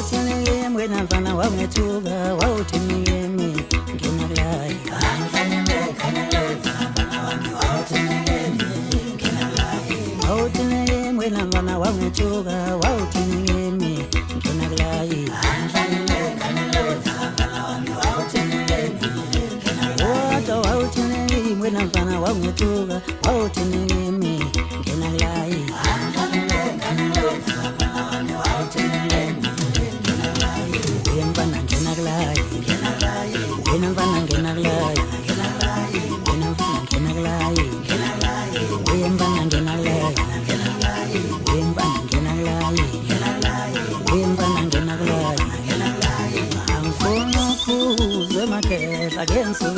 wawuthini wena mfana wangethuka wawuthini kimi nginalayi wawuthini wena mfana wangethuka wawuthini kimi nginalayi wawuthini wena mfana wangethuka wawuthini kimi nginalayi Again, so